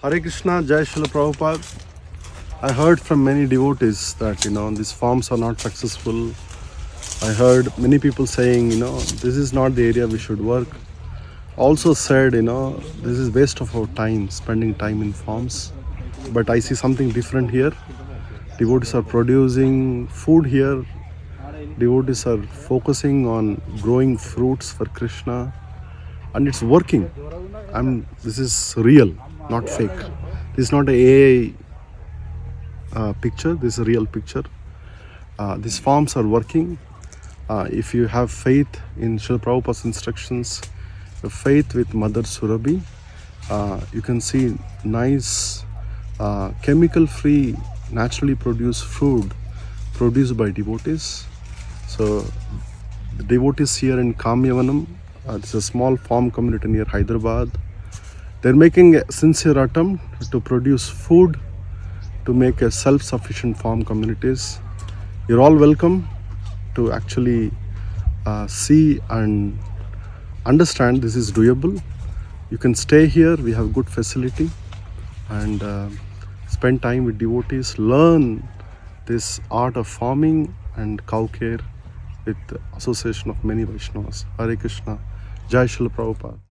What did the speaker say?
Hare Krishna, Jai Srila Prabhupada. I heard from many devotees that these farms are not successful. I heard many people saying this is not the area we should work. Also said this is waste of our time spending time in farms. But I see something different here. Devotees are producing food here. Devotees are focusing on growing fruits for Krishna, and it's working. This is real, not fake. This is not a AI picture. This is a real picture. These farms are working. If you have faith in Srila Prabhupada's instructions, faith with Mother Surabhi, you can see nice chemical-free, naturally produced food produced by devotees. So the devotees here in Kamyavanam, it's a small farm community near Hyderabad. They're making a sincere attempt to produce food to make a self-sufficient farm communities. You're all welcome to actually see and understand this is doable. You can stay here. We have good facility and spend time with devotees, learn this art of farming and cow care with the association of many Vaishnavas. Hare Krishna, Jai Srila Prabhupada.